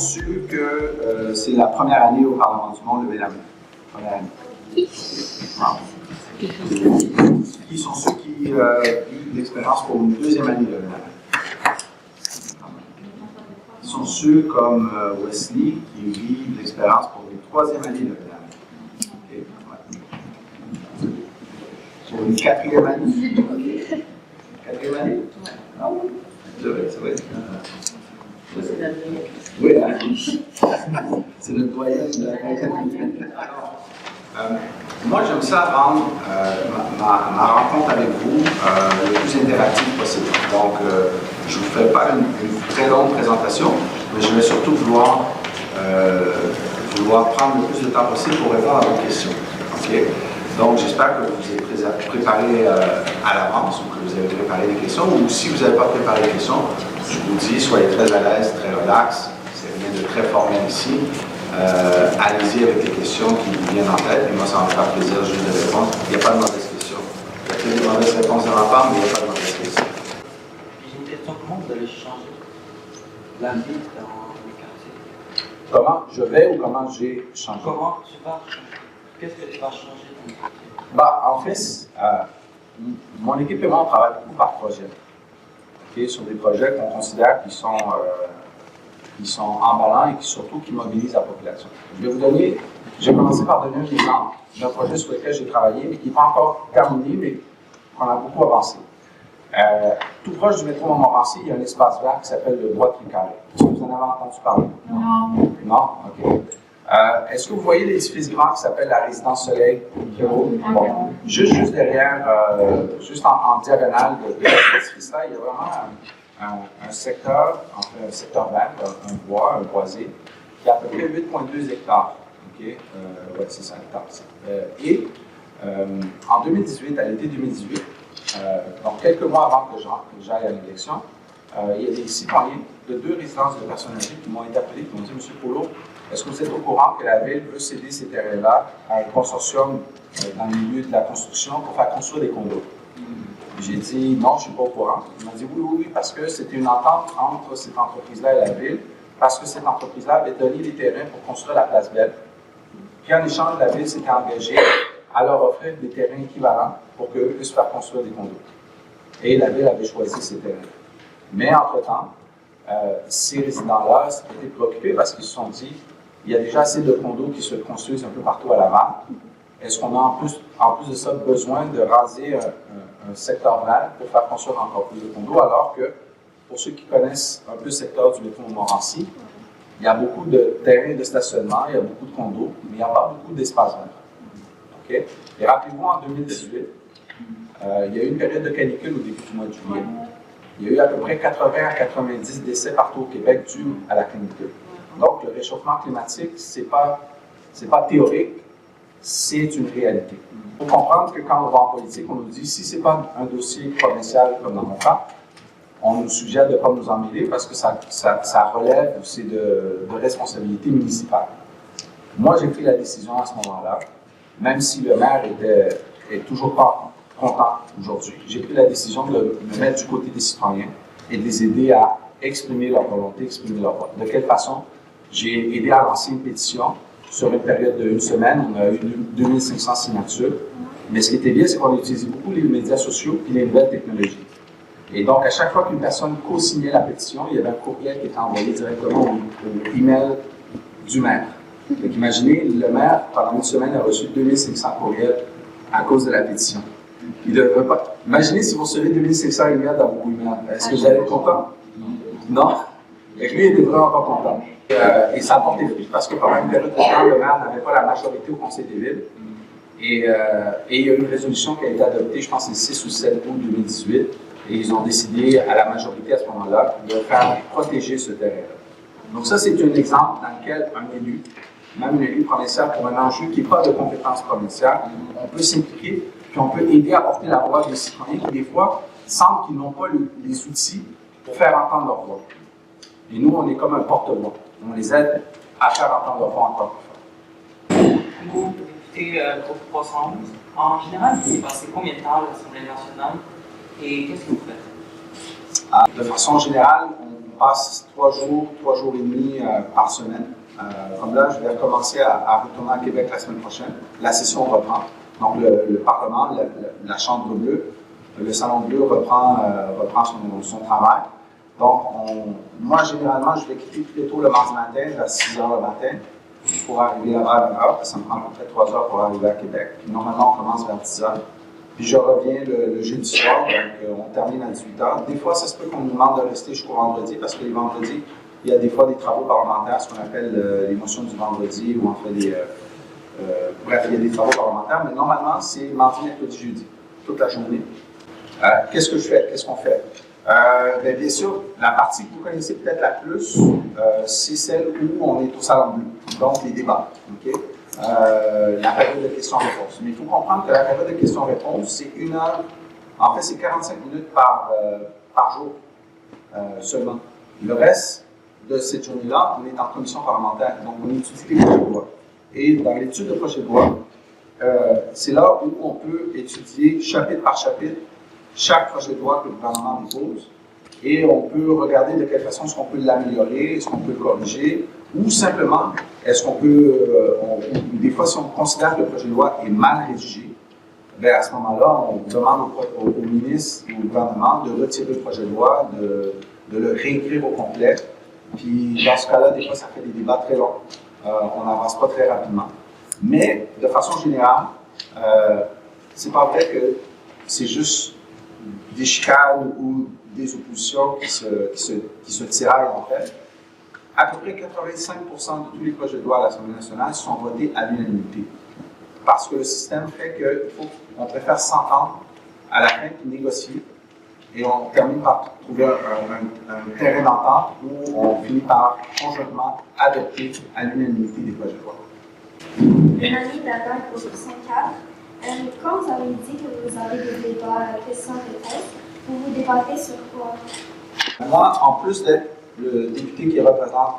sûrs que c'est la première année au Parlement du monde, levez la main. Première année. Qui sont ceux qui vivent l'expérience pour une deuxième année, levez la main. Qui sont ceux comme Wesley qui vivent l'expérience pour une troisième année, levez la main. Okay. Ouais. Pour une quatrième année. Quatrième année? Ah oui. C'est vrai. Oui, c'est notre doyen de la moi, j'aime ça rendre ma rencontre avec vous le plus interactive possible. Donc, je ne vous fais pas une très longue présentation, mais je vais surtout vouloir prendre le plus de temps possible pour répondre à vos questions. Okay? Donc, j'espère que vous êtes préparé à l'avance ou que vous avez préparé des questions. Ou si vous n'avez pas préparé des questions, je vous dis, soyez très à l'aise, très relax. C'est rien de très formel ici. Allez-y avec les questions qui vous viennent en tête. Et moi, ça va me faire plaisir juste de répondre. Il n'y a pas de mauvaises questions. Il y a peut-être des mauvaises réponses de ma part, mais il n'y a pas de mauvaises questions. J'ai une question. Comment vous allez changer la vie dans les quartiers? Comment je vais ou comment j'ai changé? Comment tu vas changer? Qu'est-ce que tu vas changer dans les quartiers? En fait, mon équipe et moi, on travaille beaucoup par projet. Okay, sur des projets qu'on considère qui sont emballants et surtout qui mobilisent la population. Je vais commencer par donner un exemple d'un projet sur lequel j'ai travaillé, mais qui n'est pas encore terminé, mais qu'on a beaucoup avancé. Tout proche du métro Montmorency, il y a un espace vert qui s'appelle le Bois Tricaré. Est-ce que vous en avez entendu parler? Non. Non? OK. Est-ce que vous voyez l'édifice grand qui s'appelle la Résidence Soleil? Bon, juste derrière, juste en diagonale de cet édifice-là, il y a vraiment un secteur, enfin un secteur vert, un bois, un boisé, qui a à peu près 8,2 hectares. Okay? Ouais, c'est ça, hectares. Et en 2018, à l'été 2018, donc quelques mois avant que j'aille à l'élection, il y a des citoyens de 2 résidences de personnes âgées qui m'ont interpellé, qui m'ont dit, M. Polo, est-ce que vous êtes au courant que la Ville veut céder ces terrains-là à un consortium dans le milieu de la construction pour faire construire des condos? J'ai dit non, je ne suis pas au courant. Il m'a dit oui, parce que c'était une entente entre cette entreprise-là et la Ville, parce que cette entreprise-là avait donné les terrains pour construire la Place Belle. Puis en échange, la Ville s'était engagée à leur offrir des terrains équivalents pour qu'eux puissent faire construire des condos. Et la Ville avait choisi ces terrains. Mais entre-temps, ces résidents-là étaient préoccupés parce qu'ils se sont dit il y a déjà assez de condos qui se construisent un peu partout à Laval. Est-ce qu'on a en plus de ça besoin de raser un secteur vert pour faire construire encore plus de condos, alors que pour ceux qui connaissent un peu le secteur du métro Montmorency, il y a beaucoup de terrains de stationnement, il y a beaucoup de condos, mais il n'y a pas beaucoup d'espace vert. Okay? Et rappelez-vous, en 2018, il y a eu une période de canicule au début du mois de juillet. Il y a eu à peu près 80 à 90 décès partout au Québec dus à la canicule. Donc, le réchauffement climatique, c'est pas théorique, c'est une réalité. Il faut comprendre que quand on va en politique, on nous dit si ce n'est pas un dossier provincial comme dans mon cas, on nous suggère de ne pas nous en mêler parce que ça relève aussi de responsabilité municipale. Moi, j'ai pris la décision à ce moment-là, même si le maire est toujours pas content aujourd'hui, j'ai pris la décision de me mettre du côté des citoyens et de les aider à exprimer leur volonté, exprimer leur vote. De quelle façon? J'ai aidé à lancer une pétition sur une période de 1 semaine. On a eu 2500 signatures. Mais ce qui était bien, c'est qu'on a utilisé beaucoup les médias sociaux et les nouvelles technologies. Et donc, à chaque fois qu'une personne co-signait la pétition, il y avait un courriel qui était envoyé directement au email du maire. Donc, imaginez, le maire, pendant 1 semaine, a reçu 2500 courriels à cause de la pétition. Il devrait pas... Imaginez si vous recevez 2500 emails dans vos emails. Est-ce que vous allez être content? Non? Et lui, il était vraiment pas content. Et ça a porté fruit parce que pendant une période de temps, le maire n'avait pas la majorité au Conseil des villes. Et il y a eu une résolution qui a été adoptée, je pense, le 6 ou 7 août 2018. Et ils ont décidé, à la majorité à ce moment-là, de faire protéger ce terrain-là. Donc ça, c'est un exemple dans lequel un élu, même un élu provincial pour un enjeu qui n'est pas de compétence provinciale, on peut s'impliquer, puis on peut aider à porter la voix des citoyens qui, des fois, sentent qu'ils n'ont pas les outils pour faire entendre leur voix. Et nous, on est comme un porte-voix. On les aide à faire entendre leur voix encore plus fort. Vous, député groupe 311, en général, vous passez combien de temps à l'Assemblée nationale et qu'est-ce que vous faites? De façon générale, on passe 3 jours et demi par semaine. Comme là, je vais recommencer à retourner à Québec la semaine prochaine. La session reprend. Donc, le Parlement, la Chambre bleue, le Salon bleu reprend son travail. Donc, moi, généralement, je vais quitter plus tôt le mardi matin, vers 6 h le matin, pour arriver là-bas à 9 h, parce que ça me prend à peu près 3 heures pour arriver à Québec. Puis, normalement, on commence vers 10 h. Puis, je reviens le jeudi soir, donc on termine à 18 h. Des fois, ça se peut qu'on nous demande de rester jusqu'au vendredi, parce que les vendredis, il y a des fois des travaux parlementaires, ce qu'on appelle les motions du vendredi, où on fait bref, il y a des travaux parlementaires, mais normalement, c'est mardi, mercredi, jeudi, toute la journée. Qu'est-ce que je fais? Qu'est-ce qu'on fait? Bien sûr, la partie que vous connaissez peut-être la plus, c'est celle où on est au salon bleu, donc les débats. Okay? La période de questions-réponses. Mais il faut comprendre que la période de questions-réponses, c'est 1 heure, en fait, c'est 45 minutes par jour seulement. Le reste de cette journée-là, on est en commission parlementaire, donc on étudie les projets de loi. Et dans l'étude de projet de loi, c'est là où on peut étudier chapitre par chapitre chaque projet de loi que le gouvernement dépose et on peut regarder de quelle façon est-ce qu'on peut l'améliorer, est-ce qu'on peut le corriger ou simplement est-ce qu'on peut, des fois si on considère que le projet de loi est mal rédigé, bien à ce moment-là, on demande au ministre ou au gouvernement de retirer le projet de loi, de le réécrire au complet. Puis dans ce cas-là, des fois ça fait des débats très longs, on n'avance pas très rapidement. Mais de façon générale, c'est pas vrai que c'est juste des chicanes ou des oppositions qui se tiraillent en fait. À peu près 85% de tous les projets de loi à l'Assemblée nationale sont votés à l'unanimité. Parce que le système fait qu'on préfère s'entendre à la fin puis négocier et on termine par trouver un terrain d'entente où on finit par conjointement adopter à l'unanimité des projets de loi. Mélanie Dadin, groupe 5A. Quand vous avez dit que vous avez des débats questions-réponses, vous débattez sur quoi? Moi, en plus d'être le député qui représente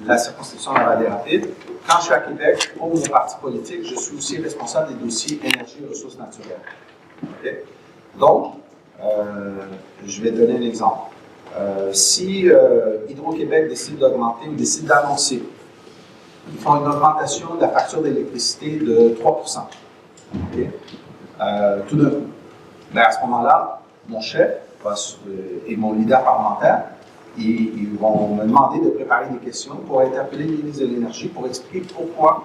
la circonscription de la Vallée-Rapide, quand je suis à Québec, pour nos partis politiques, je suis aussi responsable des dossiers énergie et ressources naturelles. Okay? Donc, je vais donner un exemple. Si Hydro-Québec décide d'augmenter ou décide d'annoncer, ils font une augmentation de la facture d'électricité de 3%. Okay? Tout d'un coup. Mais à ce moment-là, mon chef et mon leader parlementaire, ils vont me demander de préparer des questions pour interpeller le ministre de l'Énergie pour expliquer pourquoi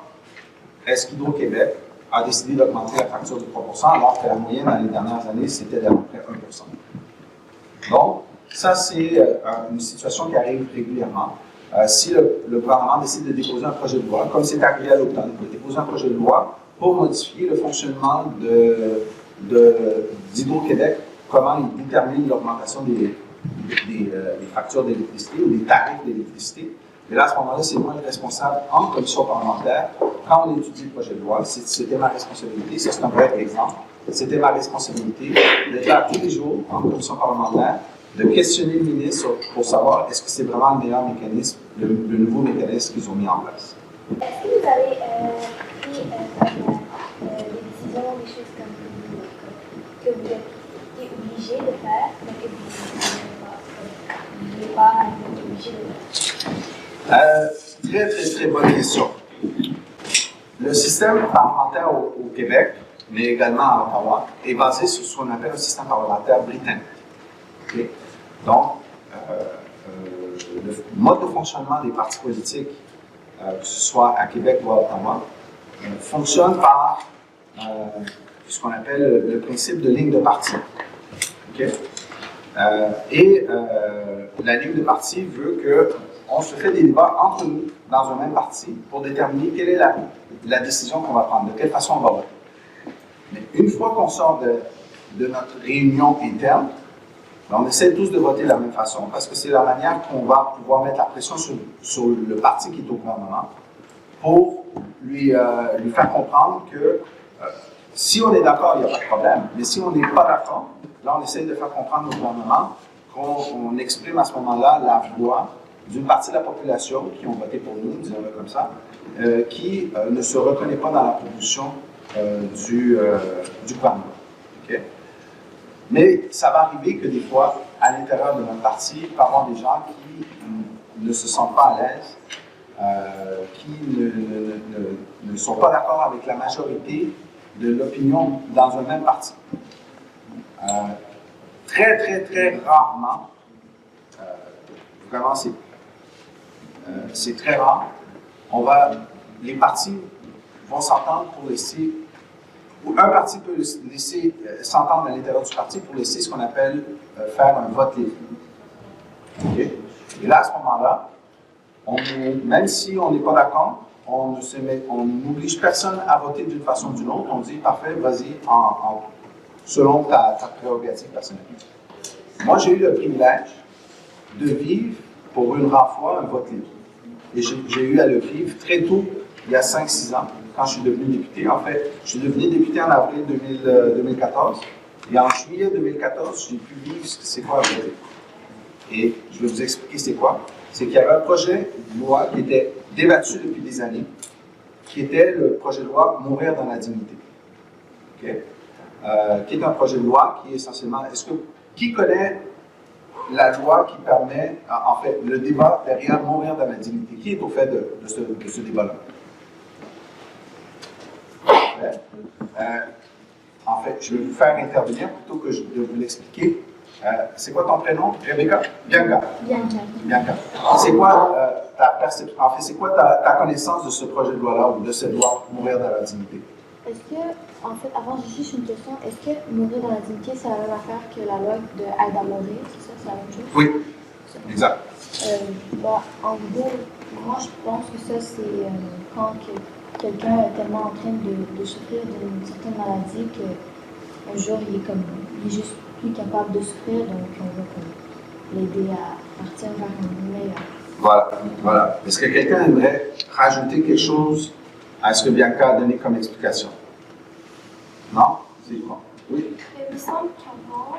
est-ce qu'Hydro-Québec a décidé d'augmenter la facture de 3%, alors que la moyenne dans les dernières années, c'était d'à peu près 1%. Donc, ça, c'est une situation qui arrive régulièrement. Si le gouvernement décide de déposer un projet de loi, comme c'est arrivé à l'automne, de déposer un projet de loi pour modifier le fonctionnement d'Hydro-Québec, comment ils déterminent l'augmentation des factures d'électricité ou des tarifs d'électricité. Et là, à ce moment-là, c'est moi le responsable en commission parlementaire. Quand on étudie le projet de loi, c'était ma responsabilité, ça c'est un vrai exemple, c'était ma responsabilité d'être là tous les jours en commission parlementaire, de questionner le ministre pour savoir est-ce que c'est vraiment le meilleur mécanisme, le nouveau mécanisme qu'ils ont mis en place. Est-ce que vous avez pris des décisions, des choses que vous êtes obligé de faire, mais que vous ne voulez pas être obligé de faire? Très bonne question. Le système parlementaire au Québec, mais également à Ottawa, est basé sur ce qu'on appelle un système parlementaire britannique. Okay? Donc, le mode de fonctionnement des partis politiques, que ce soit à Québec ou à Ottawa, fonctionne par ce qu'on appelle le principe de ligne de parti. Okay? La ligne de parti veut qu'on se fait des débats entre nous, dans un même parti, pour déterminer quelle est la décision qu'on va prendre, de quelle façon on va voter. Mais une fois qu'on sort de notre réunion interne, on essaie tous de voter de la même façon, parce que c'est la manière qu'on va pouvoir mettre la pression sur le parti qui est au gouvernement, pour lui faire comprendre que si on est d'accord, il n'y a pas de problème, mais si on n'est pas d'accord, là on essaie de faire comprendre au gouvernement qu'on exprime à ce moment-là la voix d'une partie de la population qui ont voté pour nous, disons-le comme ça, qui ne se reconnaît pas dans la proposition du gouvernement. Okay? Mais ça va arriver que des fois, à l'intérieur de notre parti, il peut y avoir des gens qui ne se sentent pas à l'aise, qui ne sont pas d'accord avec la majorité de l'opinion dans un même parti. Très, très, très rarement, vraiment c'est très rare, les partis vont s'entendre pour laisser, ou un parti peut laisser s'entendre à l'intérieur du parti pour laisser ce qu'on appelle faire un vote libre. Okay? Et là, à ce moment-là, même si on n'est pas d'accord, on n'oblige personne à voter d'une façon ou d'une autre. On dit, parfait, vas-y, selon ta prérogative personnelle. Moi, j'ai eu le privilège de vivre pour une rare fois un vote libre. Et j'ai eu à le vivre très tôt, il y a 5-6 ans, quand je suis devenu député. En fait, je suis devenu député en avril 2014. Et en juillet 2014, j'ai pu vivre c'est quoi un vote libre. Et je vais vous expliquer c'est quoi. C'est qu'il y avait un projet de loi qui était débattu depuis des années, qui était le projet de loi Mourir dans la dignité. Okay? Qui est un projet de loi qui est essentiellement... Qui connaît la loi qui permet, en fait, le débat derrière Mourir dans la dignité? Qui est au fait de ce débat-là? En fait, je vais vous faire intervenir plutôt que de vous l'expliquer. C'est quoi ton prénom, Rebecca? Bianca. Bianca. C'est quoi ta perception? En fait, c'est quoi ta connaissance de ce projet de loi-là ou de cette loi Mourir dans la dignité? Est-ce que, en fait, avant, j'ai juste une question. Est-ce que mourir dans la dignité, c'est la même affaire que la loi de aide à mourir? C'est ça, c'est la même chose? Oui, exact. En gros, moi, je pense que ça, c'est quand quelqu'un est tellement en train de souffrir d'une certaine maladie qu'un jour, il est juste plus capable de souffrir, donc on va l'aider à partir vers un meilleur. Voilà. Est-ce que quelqu'un aimerait rajouter quelque chose à ce que Bianca a donné comme explication? Non? C'est quoi? Oui? Il me semble qu'avant,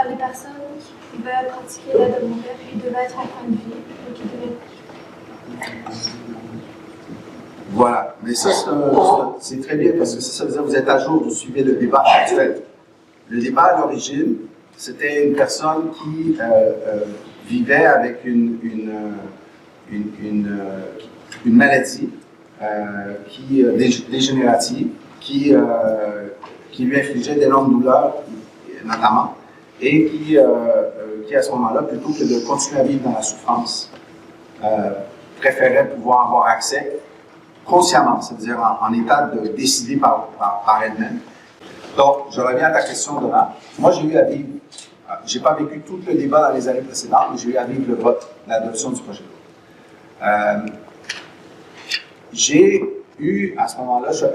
les personnes qui pouvaient pratiquer l'aide à mourir, ils devaient être en fin de vie, donc ils devaient... Voilà. Mais ça, c'est très bien parce que ça veut dire que vous êtes à jour, vous suivez le débat actuel. Le débat à l'origine, c'était une personne qui vivait avec une maladie dégénérative qui lui infligeait d'énormes douleurs, notamment, et qui à ce moment-là, plutôt que de continuer à vivre dans la souffrance, préférait pouvoir avoir accès consciemment, c'est-à-dire en état de décider par elle-même. Donc, je reviens à ta question, Donna. Moi, j'ai eu à vivre, je n'ai pas vécu tout le débat dans les années précédentes, mais j'ai eu à vivre le vote, l'adoption du projet de loi. J'ai eu, à ce moment-là, je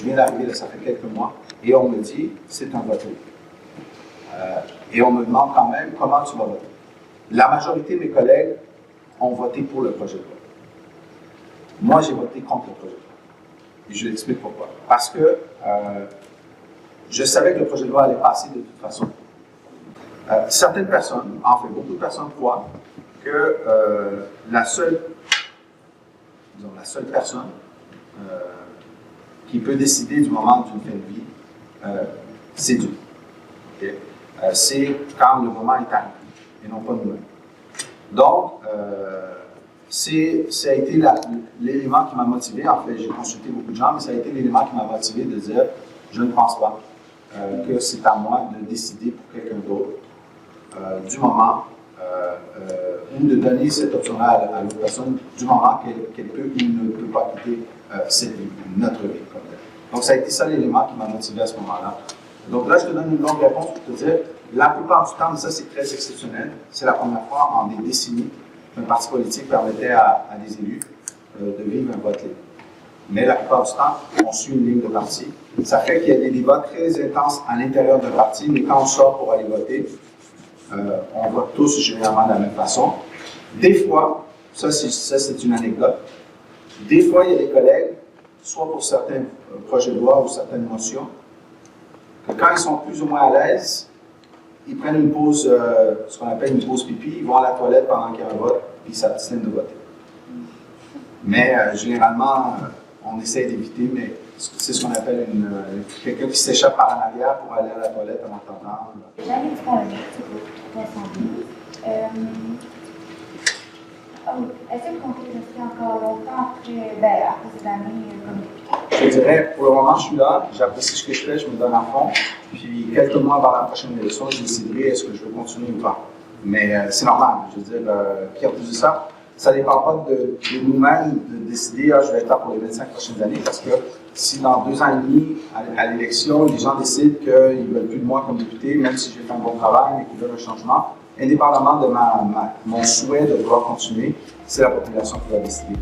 viens d'arriver, ça fait quelques mois, et on me dit, c'est un vote libre. Et on me demande quand même, comment tu vas voter? La majorité de mes collègues ont voté pour le projet de loi. Moi, j'ai voté contre le projet de loi. Et je l'explique pourquoi. Parce que je savais que le projet de loi allait passer de toute façon. Certaines personnes, en fait, beaucoup de personnes croient que la seule personne qui peut décider du moment d'une fin de vie, c'est Dieu. Okay? C'est quand le moment est arrivé, et non pas nous-mêmes. Donc, ça a été l'élément qui m'a motivé. En fait, j'ai consulté beaucoup de gens, mais ça a été l'élément qui m'a motivé de dire je ne pense pas que c'est à moi de décider pour quelqu'un d'autre du moment ou de donner cette option-là à l'autre personne du moment qu'elle peut ou ne peut pas quitter notre vie. Donc, ça a été ça l'élément qui m'a motivé à ce moment-là. Donc là, je te donne une longue réponse pour te dire la plupart du temps, mais ça c'est très exceptionnel, c'est la première fois en des décennies qu'un parti politique permettait à des élus de vivre un vote libre. Mais la plupart du temps, on suit une ligne de parti. Ça fait qu'il y a des débats très intenses à l'intérieur d'un parti, mais quand on sort pour aller voter, on vote tous généralement de la même façon. Des fois, ça c'est une anecdote, des fois il y a des collègues, soit pour certains projets de loi ou certaines motions, que quand ils sont plus ou moins à l'aise, ils prennent une pause, ce qu'on appelle une pause pipi, ils vont à la toilette pendant qu'il y a un vote, puis ils s'abstiennent de voter. Mais généralement, on essaie d'éviter, mais c'est ce qu'on appelle quelqu'un qui s'échappe par en arrière pour aller à la toilette en attendant. J'avais une question à 310. Est-ce que vous comptez rester encore longtemps après ces années comme député? Je dirais, pour le moment, je suis là, j'apprécie ce que je fais, je me donne à fond. Puis, quelques mois avant la prochaine élection, je déciderai est-ce que je veux continuer ou pas. Mais c'est normal, je veux dire, puis en plus de ça, ça ne dépend pas de nous-mêmes de décider je vais être là pour les 25 prochaines années, parce que si dans 2 ans et demi, à l'élection, les gens décident qu'ils ne veulent plus de moi comme député, même si j'ai fait un bon travail et qu'ils veulent un changement, indépendamment de mon souhait de vouloir continuer, c'est la population qui va décider.